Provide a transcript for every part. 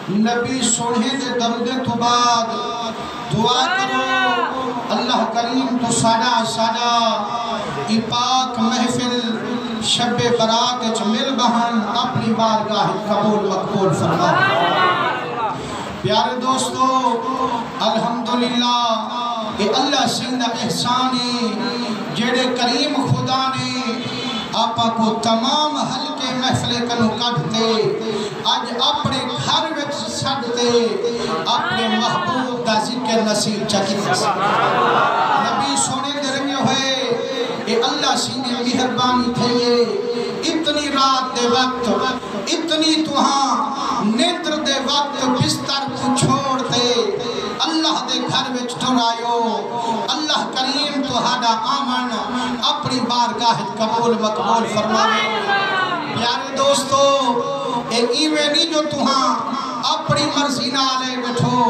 نبی سونے دے درد تو بعد دعا کرو اللہ کریم تو ساڈا ای پاک محفل شب برات وچ مل بہن اپنی بارگاہ قبول مقبول فرما۔ پیارے دوستو الحمدللہ یہ اللہ سندہ احسان ہے جڑے کریم خدا نے آپا کو تمام حلقے محفلے کنو کٹتے آج اپنے گھر وچ سڑتے اپنے محبوب دا ذکر نصیب چکتے نبی سونے درمی ہوئے اے اللہ سینے مہربانی تھے اتنی رات دے وقت اتنی توہاں نیتر دے وقت بستر کو چھوڑ دے اللہ دے گھر وچ ٹرائیو اللہ کریم تو ہاڈا آمن اپنی بارگاہ قبول مقبول فرمائے۔ پیارے دوستو اے ایوینی جو توہاں اپنی مرضی نالے بیٹھو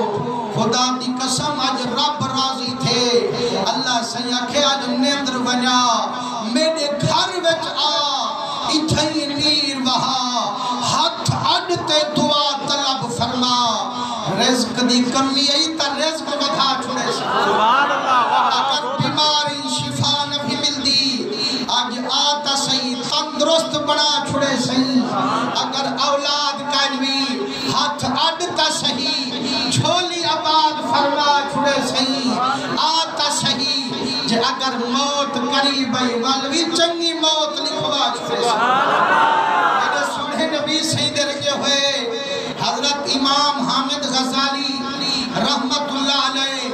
خدا دی قسم آج رب راضی تھے اللہ سیاکھے آج نیندر ونیا میرے گھر وچ آ اتھائی نیر وہا ہاتھ اڈتے دعا طلب فرما رزق دی کمی ای تا رزق بدھا چھوڑے سبحان اللہ اگر بیماری شفا نبی مل دی آج آتا صحیح تندرست بنا چھوڑے صحیح اگر اولاد کانوی ہاتھ اڈتا صحیح چھولی آباد فرما چھوڑے صحیح آتا صحیح جے اگر موت قریبی والوی چنگی موت لکھوا چھوڑے میرے سنہ نبی سیدے رکھے ہوئے حضرت امام حامد غزالی رحمت اللہ علیہ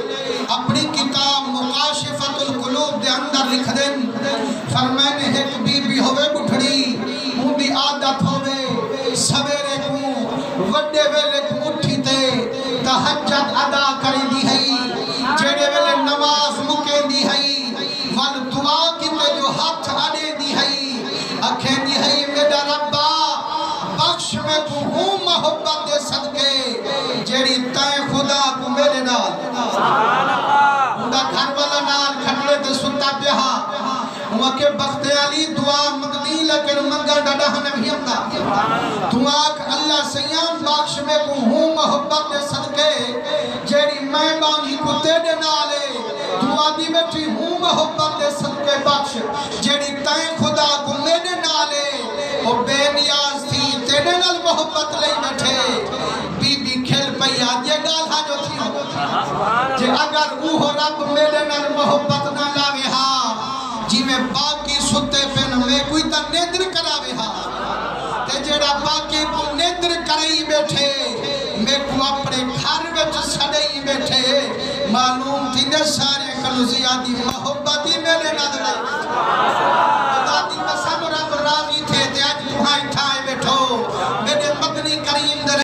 اپنی کتاب مکاشفت القلوب دے اندر لکھ دیں فرمائنے ایک بی بی ہوئے بٹھڑی ہوں دی عادت ہوئے سویرے کو وڈے ویلے کو اٹھی تے تحجد ادا کری دی ہے جیڑے ویلے نماز مکے دی ہے وال دعا کتے جو ہاتھ آنے دی ہے اکھیں دی ہے میرا ربا بخش میں کو ہوں محبت دے صدقے جیڑی تائیں خدا کو میرے نال اندہ گھر والا نال کھٹلے دے ستا پیہا ہوا کہ بخت علی دعا مگنی لیکن منگا ڈاڑا نبی امدہ دعا کہ اللہ سیام بخش میں کو ہوں محبت دے صدقے جیڑی میں بانی کو تیرے نالے دعا دی بیٹھی ہوں محبت دے صدقے بخش جیڑی تائیں خدا کو میرے نالے وہ بے نیاز تھی تیرے نال محبت لئی بیٹھے بی بی کھل پئی آج یہ گال ہاں جو تھی جے اگر اوہ رب میرے نال محبت نہ لاوے ہاں جی میں باقی ستے پین میں کوئی تا نیدر کراوے ہاں تے جیڑا باقی کو نیدر کرائی بیٹھے میں کو اپنے گھر وچ سڑائی بیٹھے معلوم تھی نے سارے کنو زیادی محبت